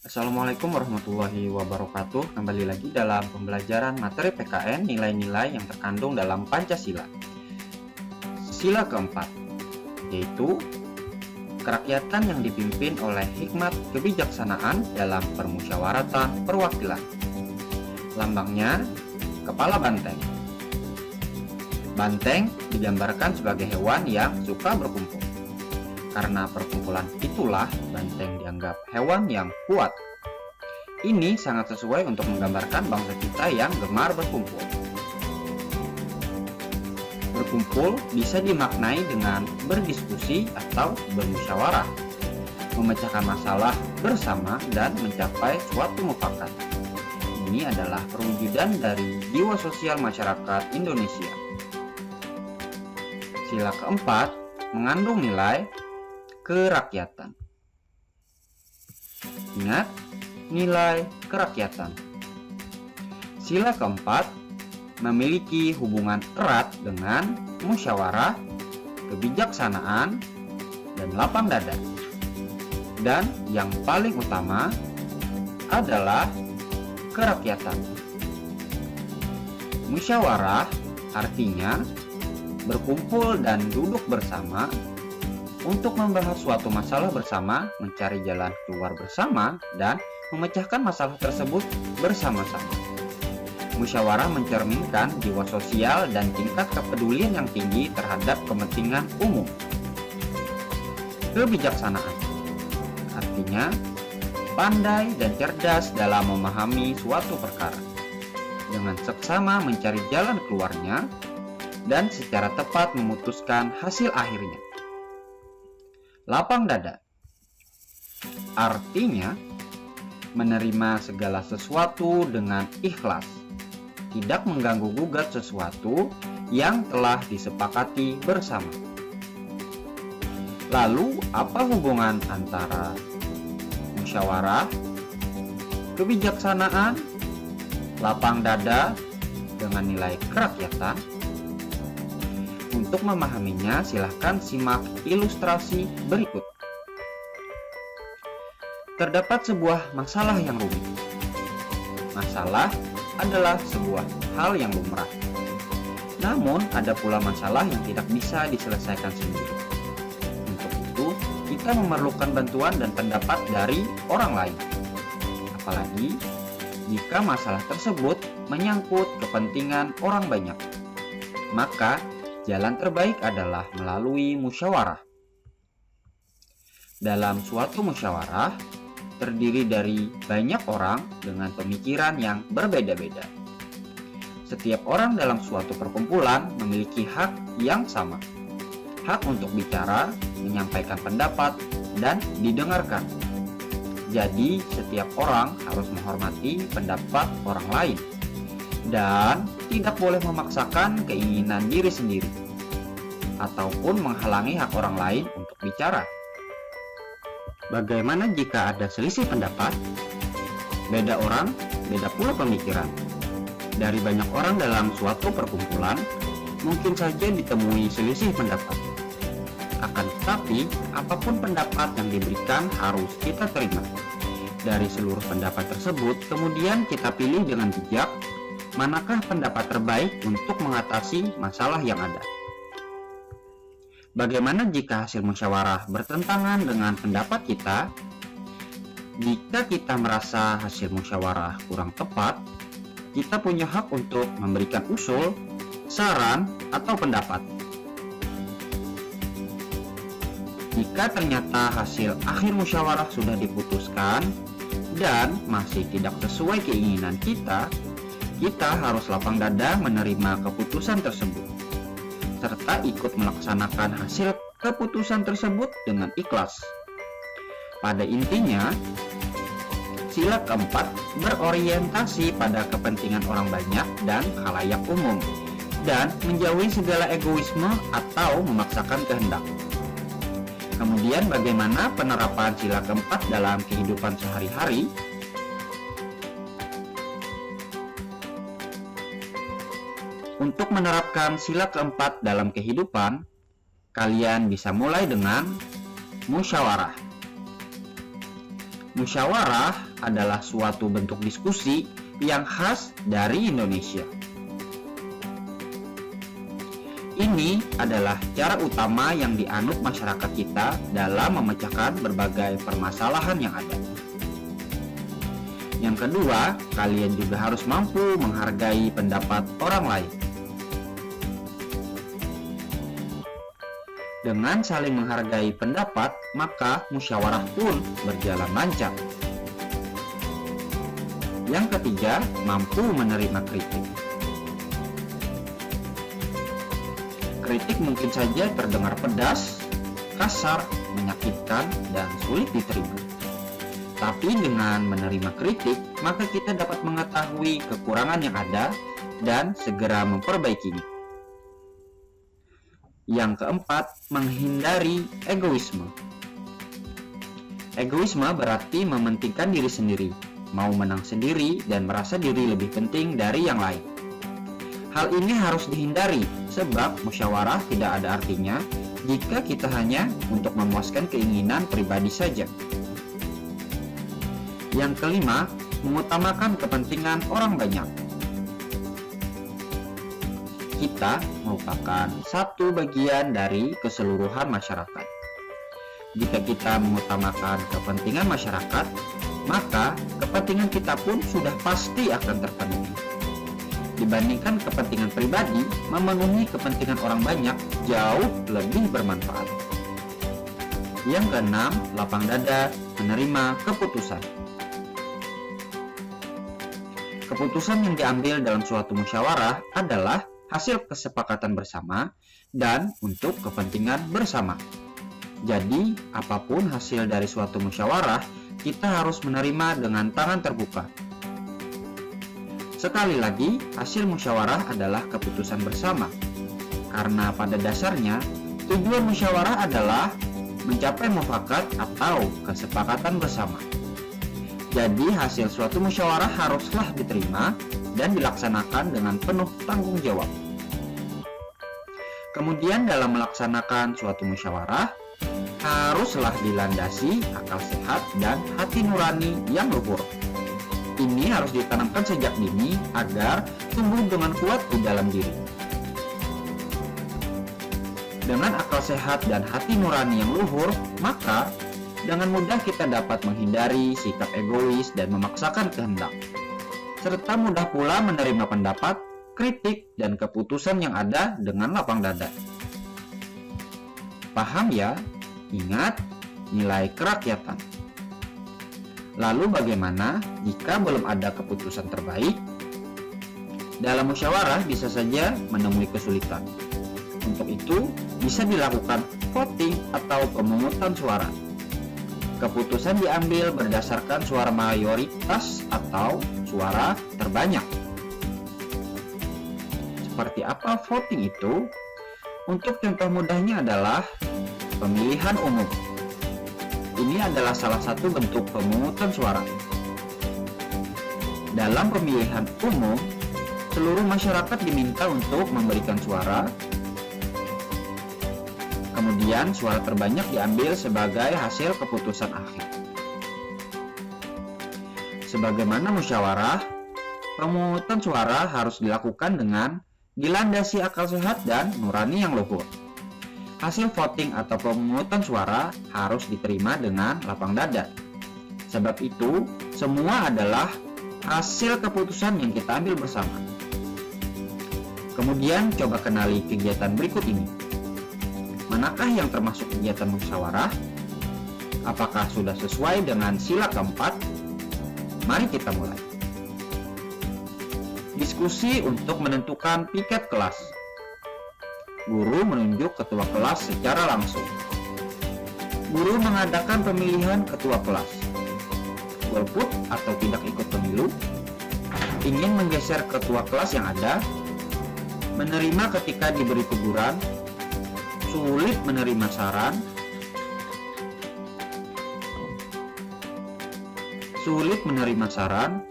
Assalamualaikum warahmatullahi wabarakatuh. Kembali lagi dalam pembelajaran materi PKN nilai-nilai yang terkandung dalam Pancasila. Sila keempat, yaitu kerakyatan yang dipimpin oleh hikmat kebijaksanaan dalam permusyawaratan perwakilan. Lambangnya kepala banteng. Banteng digambarkan sebagai hewan yang suka berkumpul. Karena perkumpulan itulah banteng dianggap hewan yang kuat. Ini sangat sesuai untuk menggambarkan bangsa kita yang gemar berkumpul. Berkumpul bisa dimaknai dengan berdiskusi atau bermusyawarah, memecahkan masalah bersama dan mencapai suatu mufakat. Ini adalah perwujudan dari jiwa sosial masyarakat Indonesia. Sila keempat mengandung nilai kerakyatan. Ingat, nilai kerakyatan. Sila keempat memiliki hubungan erat dengan musyawarah, kebijaksanaan, dan lapang dada. Dan yang paling utama adalah kerakyatan. Musyawarah artinya berkumpul dan duduk bersama untuk membahas suatu masalah bersama, mencari jalan keluar bersama, dan memecahkan masalah tersebut bersama-sama. Musyawarah mencerminkan jiwa sosial dan tingkat kepedulian yang tinggi terhadap kepentingan umum. Kebijaksanaan artinya pandai dan cerdas dalam memahami suatu perkara, dengan seksama mencari jalan keluarnya, dan secara tepat memutuskan hasil akhirnya. Lapang dada artinya menerima segala sesuatu dengan ikhlas, tidak mengganggu-gugat sesuatu yang telah disepakati bersama. Lalu, apa hubungan antara musyawarah, kebijaksanaan, lapang dada dengan nilai kerakyatan? Untuk memahaminya, silahkan simak ilustrasi berikut. Terdapat sebuah masalah yang rumit. Masalah adalah sebuah hal yang lumrah. Namun, ada pula masalah yang tidak bisa diselesaikan sendiri. Untuk itu, kita memerlukan bantuan dan pendapat dari orang lain. Apalagi jika masalah tersebut menyangkut kepentingan orang banyak. Maka, jalan terbaik adalah melalui musyawarah. Dalam suatu musyawarah, terdiri dari banyak orang dengan pemikiran yang berbeda-beda. Setiap orang dalam suatu perkumpulan memiliki hak yang sama. Hak untuk bicara, menyampaikan pendapat, dan didengarkan. Jadi, setiap orang harus menghormati pendapat orang lain dan tidak boleh memaksakan keinginan diri sendiri ataupun menghalangi hak orang lain untuk bicara. Bagaimana jika ada selisih pendapat? Beda orang, beda pula pemikiran. Dari banyak orang dalam suatu perkumpulan, mungkin saja ditemui selisih pendapat. Akan tetapi, apapun pendapat yang diberikan harus kita terima. Dari seluruh pendapat tersebut, kemudian kita pilih dengan bijak manakah pendapat terbaik untuk mengatasi masalah yang ada. Bagaimana jika hasil musyawarah bertentangan dengan pendapat kita? Jika kita merasa hasil musyawarah kurang tepat, kita punya hak untuk memberikan usul, saran, atau pendapat. Jika ternyata hasil akhir musyawarah sudah diputuskan dan masih tidak sesuai keinginan kita harus lapang dada menerima keputusan tersebut, serta ikut melaksanakan hasil keputusan tersebut dengan ikhlas. Pada intinya, sila keempat berorientasi pada kepentingan orang banyak dan khalayak umum, dan menjauhi segala egoisme atau memaksakan kehendak. Kemudian bagaimana penerapan sila keempat dalam kehidupan sehari-hari? Untuk menerapkan sila keempat dalam kehidupan, kalian bisa mulai dengan musyawarah. Musyawarah adalah suatu bentuk diskusi yang khas dari Indonesia. Ini adalah cara utama yang dianut masyarakat kita dalam memecahkan berbagai permasalahan yang ada. Yang kedua, kalian juga harus mampu menghargai pendapat orang lain. Dengan saling menghargai pendapat, maka musyawarah pun berjalan lancar. Yang ketiga, mampu menerima kritik. Kritik mungkin saja terdengar pedas, kasar, menyakitkan, dan sulit diterima. Tapi dengan menerima kritik, maka kita dapat mengetahui kekurangan yang ada dan segera memperbaikinya. Yang keempat, menghindari egoisme. Egoisme berarti mementingkan diri sendiri, mau menang sendiri, dan merasa diri lebih penting dari yang lain. Hal ini harus dihindari, sebab musyawarah tidak ada artinya jika kita hanya untuk memuaskan keinginan pribadi saja. Yang kelima, mengutamakan kepentingan orang banyak. Kita merupakan satu bagian dari keseluruhan masyarakat. Jika kita mengutamakan kepentingan masyarakat, maka kepentingan kita pun sudah pasti akan terpenuhi. Dibandingkan kepentingan pribadi, memenuhi kepentingan orang banyak jauh lebih bermanfaat. Yang keenam, lapang dada menerima keputusan. Keputusan yang diambil dalam suatu musyawarah adalah hasil kesepakatan bersama dan untuk kepentingan bersama. Jadi, apapun hasil dari suatu musyawarah, kita harus menerima dengan tangan terbuka. Sekali lagi, hasil musyawarah adalah keputusan bersama. Karena pada dasarnya, tujuan musyawarah adalah mencapai mufakat atau kesepakatan bersama. Jadi, hasil suatu musyawarah haruslah diterima dan dilaksanakan dengan penuh tanggung jawab. Kemudian dalam melaksanakan suatu musyawarah, haruslah dilandasi akal sehat dan hati nurani yang luhur. Ini harus ditanamkan sejak dini agar tumbuh dengan kuat di dalam diri. Dengan akal sehat dan hati nurani yang luhur, maka dengan mudah kita dapat menghindari sikap egois dan memaksakan kehendak, serta mudah pula menerima pendapat, kritik, dan keputusan yang ada dengan lapang dada. Paham ya? Ingat, nilai kerakyatan. Lalu bagaimana jika belum ada keputusan terbaik? Dalam musyawarah bisa saja menemui kesulitan. Untuk itu, bisa dilakukan voting atau pemungutan suara. Keputusan diambil berdasarkan suara mayoritas atau suara terbanyak. Seperti apa voting itu? Untuk contoh mudahnya adalah pemilihan umum. Ini adalah salah satu bentuk pemungutan suara. Dalam pemilihan umum, seluruh masyarakat diminta untuk memberikan suara. Kemudian suara terbanyak diambil sebagai hasil keputusan akhir. Sebagaimana musyawarah, pemungutan suara harus dilakukan dengan dilandasi akal sehat dan nurani yang luhur. Hasil voting atau pemungutan suara harus diterima dengan lapang dada. Sebab itu, semua adalah hasil keputusan yang kita ambil bersama. Kemudian coba kenali kegiatan berikut ini. Manakah yang termasuk kegiatan musyawarah? Apakah sudah sesuai dengan sila keempat? Mari kita mulai. Diskusi untuk menentukan piket kelas. Guru menunjuk ketua kelas secara langsung. Guru mengadakan pemilihan ketua kelas. Golput atau tidak ikut pemilu. Ingin menggeser ketua kelas yang ada. Menerima ketika diberi teguran. Sulit menerima saran. Sulit menerima saran.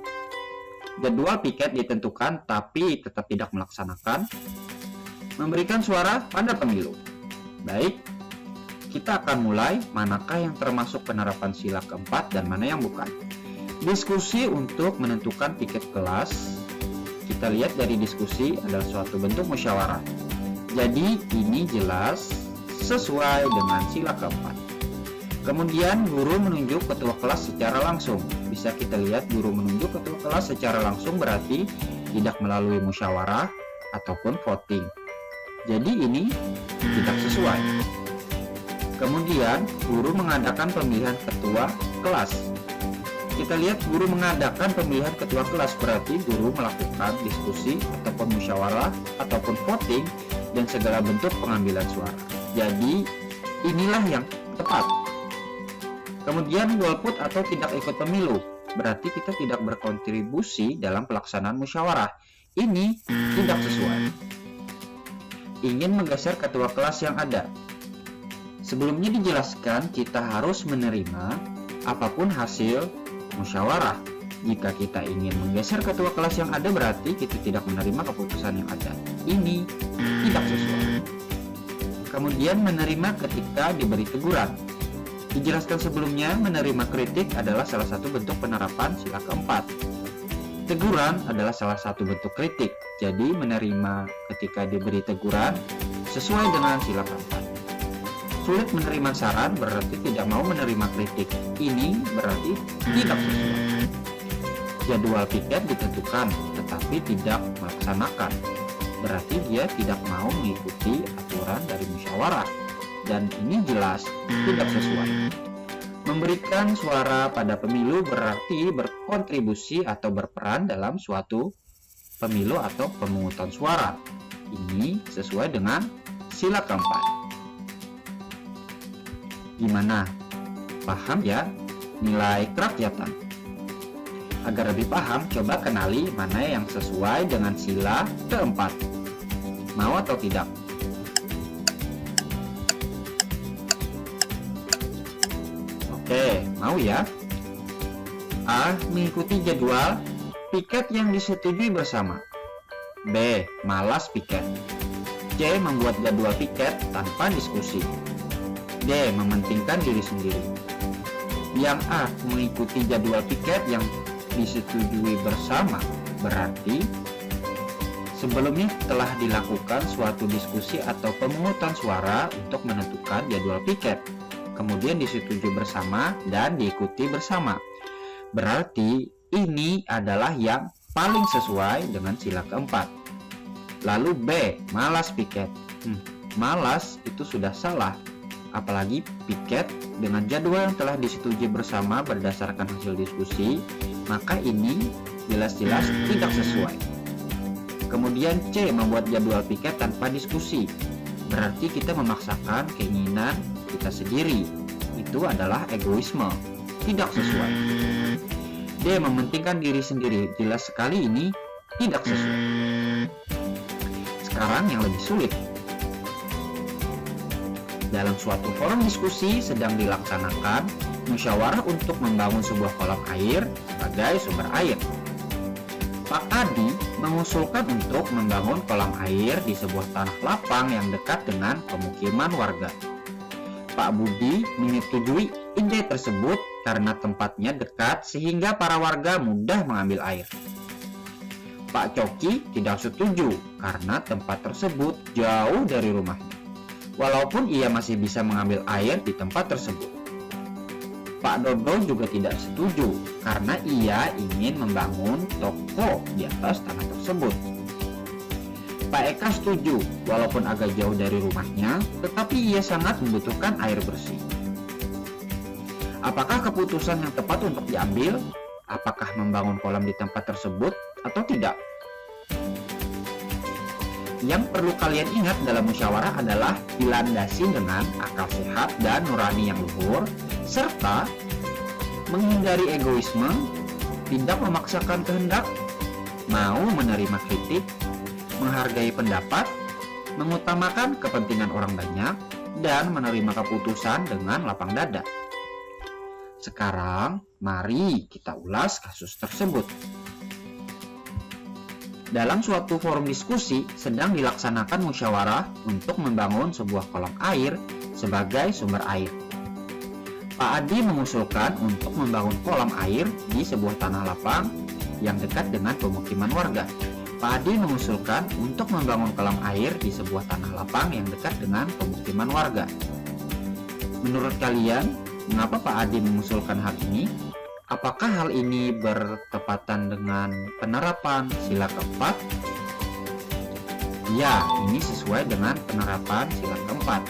Jadwal piket ditentukan tapi tetap tidak melaksanakan. Memberikan suara pada pemilu. Baik, kita akan mulai manakah yang termasuk penerapan sila keempat dan mana yang bukan. Diskusi untuk menentukan piket kelas. Kita lihat dari diskusi adalah suatu bentuk musyawarah. Jadi ini jelas sesuai dengan sila keempat. Kemudian guru menunjuk ketua kelas secara langsung. Bisa kita lihat guru menunjuk ketua kelas secara langsung berarti tidak melalui musyawarah ataupun voting. Jadi ini tidak sesuai. Kemudian guru mengadakan pemilihan ketua kelas. Kita lihat guru mengadakan pemilihan ketua kelas berarti guru melakukan diskusi ataupun musyawarah ataupun voting dan segala bentuk pengambilan suara. Jadi inilah yang tepat. Kemudian golput atau tidak ikut pemilu berarti kita tidak berkontribusi dalam pelaksanaan musyawarah. Ini tidak sesuai. Ingin menggeser ketua kelas yang ada. Sebelumnya dijelaskan kita harus menerima apapun hasil musyawarah. Jika kita ingin menggeser ketua kelas yang ada berarti kita tidak menerima keputusan yang ada. Ini tidak sesuai. Kemudian menerima ketika diberi teguran. Dijelaskan sebelumnya menerima kritik adalah salah satu bentuk penerapan sila keempat. Teguran adalah salah satu bentuk kritik. Jadi menerima ketika diberi teguran sesuai dengan sila keempat. Sulit menerima saran berarti tidak mau menerima kritik. Ini berarti tidak sesuai. Jadwal piket ditentukan tetapi tidak melaksanakan. Berarti dia tidak mau mengikuti aturan dari musyawarah. Dan ini jelas tidak sesuai. Memberikan suara pada pemilu berarti berkontribusi atau berperan dalam suatu pemilu atau pemungutan suara. Ini sesuai dengan sila keempat. Gimana? Paham ya nilai kerakyatan? Agar lebih paham, coba kenali mana yang sesuai dengan sila keempat. Mau atau tidak? Oke, mau ya? A. Mengikuti jadwal piket yang disetujui bersama. B. Malas piket. C. Membuat jadwal piket tanpa diskusi. D. Mementingkan diri sendiri. Yang A. Mengikuti jadwal piket yang disetujui bersama berarti sebelumnya telah dilakukan suatu diskusi atau pemungutan suara untuk menentukan jadwal piket, kemudian disetujui bersama dan diikuti bersama. Berarti ini adalah yang paling sesuai dengan sila keempat. Lalu B. Malas piket. Malas itu sudah salah. Apalagi piket dengan jadwal yang telah disetujui bersama berdasarkan hasil diskusi, maka ini jelas-jelas tidak sesuai. Kemudian C. Membuat jadwal piket tanpa diskusi. Berarti kita memaksakan keinginan kita sendiri. Itu adalah egoisme. Tidak sesuai. D. Mementingkan diri sendiri. Jelas sekali ini tidak sesuai. Sekarang yang lebih sulit. Dalam suatu forum diskusi sedang dilaksanakan musyawarah untuk membangun sebuah kolam air sebagai sumber air. Pak Adi mengusulkan untuk membangun kolam air di sebuah tanah lapang yang dekat dengan pemukiman warga. Pak Budi menyetujui ide tersebut karena tempatnya dekat sehingga para warga mudah mengambil air. Pak Coki tidak setuju karena tempat tersebut jauh dari rumahnya, walaupun ia masih bisa mengambil air di tempat tersebut. Pak Dodo juga tidak setuju karena ia ingin membangun toko di atas tanah tersebut. Pak Eka setuju walaupun agak jauh dari rumahnya, tetapi ia sangat membutuhkan air bersih. Apakah keputusan yang tepat untuk diambil? Apakah membangun kolam di tempat tersebut atau tidak? Yang perlu kalian ingat dalam musyawarah adalah dilandasi dengan akal sehat dan nurani yang luhur, serta menghindari egoisme, tidak memaksakan kehendak, mau menerima kritik, menghargai pendapat, mengutamakan kepentingan orang banyak, dan menerima keputusan dengan lapang dada. Sekarang, mari kita ulas kasus tersebut. Dalam suatu forum diskusi sedang dilaksanakan musyawarah untuk membangun sebuah kolam air sebagai sumber air. Pak Adi mengusulkan untuk membangun kolam air di sebuah tanah lapang yang dekat dengan pemukiman warga. Pak Adi mengusulkan untuk membangun kolam air di sebuah tanah lapang yang dekat dengan pemukiman warga. Menurut kalian, mengapa Pak Adi mengusulkan hal ini? Apakah hal ini bertepatan dengan penerapan sila keempat? Ya, ini sesuai dengan penerapan sila keempat.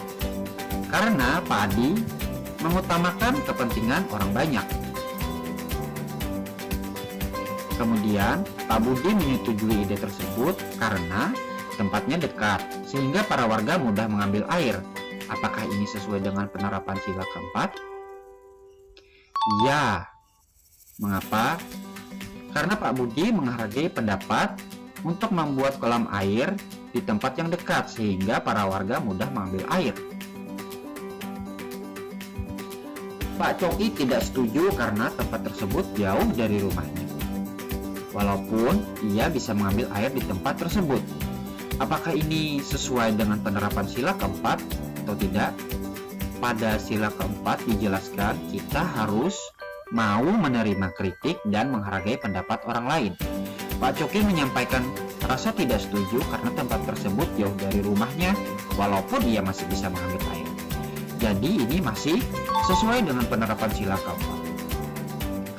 Karena Pak Adi mengutamakan kepentingan orang banyak. Kemudian, Pak Budi menyetujui ide tersebut karena tempatnya dekat, sehingga para warga mudah mengambil air. Apakah ini sesuai dengan penerapan sila keempat? Ya. Mengapa? Karena Pak Budi menghargai pendapat untuk membuat kolam air di tempat yang dekat sehingga para warga mudah mengambil air. Pak Coki tidak setuju karena tempat tersebut jauh dari rumahnya. Walaupun ia bisa mengambil air di tempat tersebut. Apakah ini sesuai dengan penerapan sila keempat atau tidak? Pada sila keempat dijelaskan kita harus mau menerima kritik dan menghargai pendapat orang lain. Pak Coki menyampaikan rasa tidak setuju karena tempat tersebut jauh dari rumahnya walaupun ia masih bisa mengambil air. Jadi ini masih sesuai dengan penerapan sila keempat.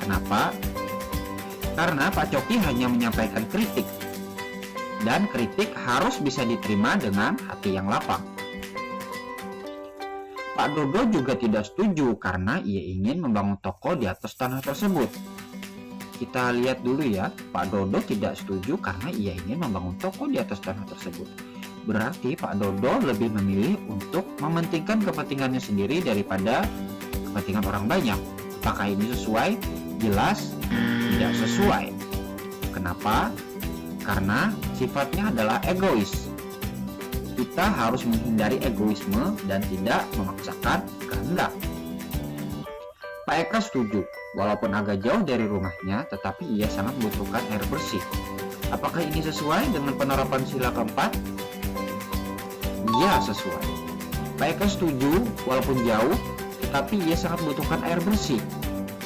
Kenapa? Karena Pak Coki hanya menyampaikan kritik dan kritik harus bisa diterima dengan hati yang lapang. Pak Dodo juga tidak setuju karena ia ingin membangun toko di atas tanah tersebut. Kita lihat dulu ya, Pak Dodo tidak setuju karena ia ingin membangun toko di atas tanah tersebut. Berarti Pak Dodo lebih memilih untuk mementingkan kepentingannya sendiri daripada kepentingan orang banyak. Apakah ini sesuai? Jelas tidak sesuai. Kenapa? Karena sifatnya adalah egois. Kita harus menghindari egoisme dan tidak memaksakan kehendak. Pak Eka setuju, walaupun agak jauh dari rumahnya, tetapi ia sangat membutuhkan air bersih. Apakah ini sesuai dengan penerapan sila keempat? Ya, sesuai. Pak Eka setuju, walaupun jauh, tetapi ia sangat membutuhkan air bersih.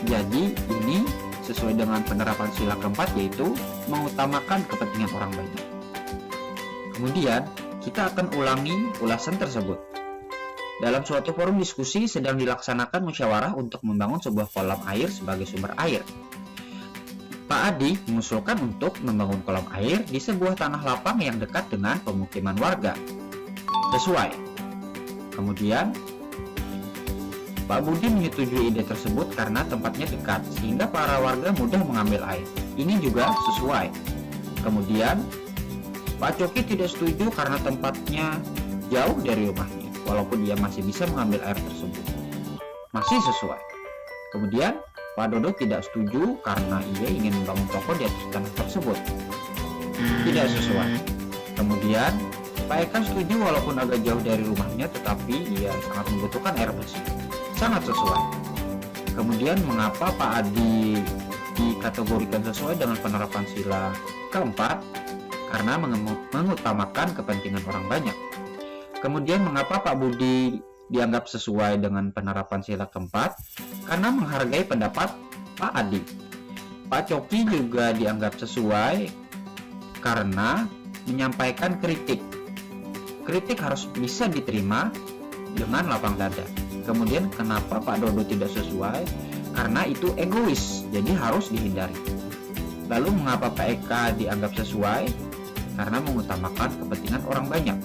Jadi, ini sesuai dengan penerapan sila keempat, yaitu mengutamakan kepentingan orang banyak. Kemudian, kita akan ulangi ulasan tersebut. Dalam suatu forum diskusi sedang dilaksanakan musyawarah untuk membangun sebuah kolam air sebagai sumber air. Pak Adi mengusulkan untuk membangun kolam air di sebuah tanah lapang yang dekat dengan pemukiman warga. Sesuai. Kemudian, Pak Budi menyetujui ide tersebut karena tempatnya dekat, sehingga para warga mudah mengambil air. Ini juga sesuai. Kemudian, Pak Coki tidak setuju karena tempatnya jauh dari rumahnya, walaupun ia masih bisa mengambil air tersebut. Masih sesuai. Kemudian, Pak Dodo tidak setuju karena ia ingin membangun toko di atas tanah tersebut. Tidak sesuai. Kemudian, Pak Eka setuju walaupun agak jauh dari rumahnya, tetapi ia sangat membutuhkan air bersih. Sangat sesuai. Kemudian, mengapa Pak Adi dikategorikan sesuai dengan penerapan sila keempat? Karena mengutamakan kepentingan orang banyak. Kemudian mengapa Pak Budi dianggap sesuai dengan penerapan sila keempat? Karena menghargai pendapat Pak Adi. Pak Coki juga dianggap sesuai karena menyampaikan kritik. Kritik harus bisa diterima dengan lapang dada. Kemudian kenapa Pak Dodo tidak sesuai? Karena itu egois, jadi harus dihindari. Lalu mengapa Pak Eka dianggap sesuai? Karena mengutamakan kepentingan orang banyak.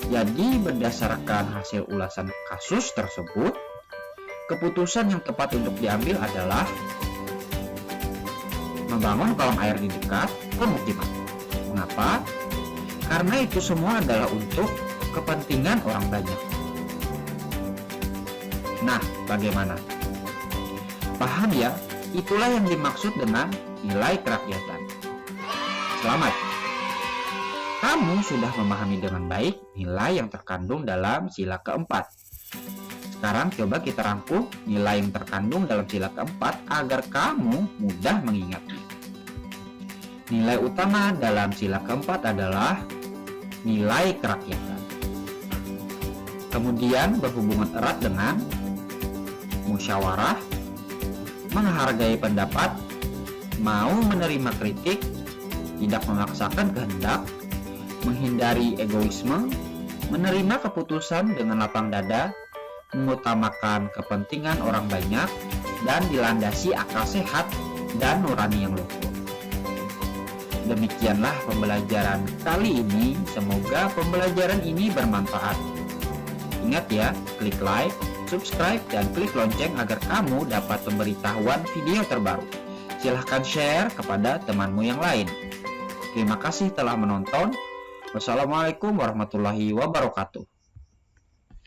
Jadi berdasarkan hasil ulasan kasus tersebut, keputusan yang tepat untuk diambil adalah membangun kolam air di dekat pemukiman. Mengapa? Karena itu semua adalah untuk kepentingan orang banyak. Nah, bagaimana? Paham ya? Itulah yang dimaksud dengan nilai kerakyatan. Selamat! Kamu sudah memahami dengan baik nilai yang terkandung dalam sila keempat. Sekarang coba kita rangkum nilai yang terkandung dalam sila keempat agar kamu mudah mengingatnya. Nilai utama dalam sila keempat adalah nilai kerakyatan. Kemudian berhubungan erat dengan musyawarah, menghargai pendapat, mau menerima kritik, tidak memaksakan kehendak, menghindari egoisme, menerima keputusan dengan lapang dada, mengutamakan kepentingan orang banyak, dan dilandasi akal sehat dan nurani yang luhur. Demikianlah pembelajaran kali ini. Semoga pembelajaran ini bermanfaat. Ingat ya, klik like, subscribe, dan klik lonceng agar kamu dapat pemberitahuan video terbaru. Silahkan share kepada temanmu yang lain. Terima kasih telah menonton. Wassalamualaikum warahmatullahi wabarakatuh.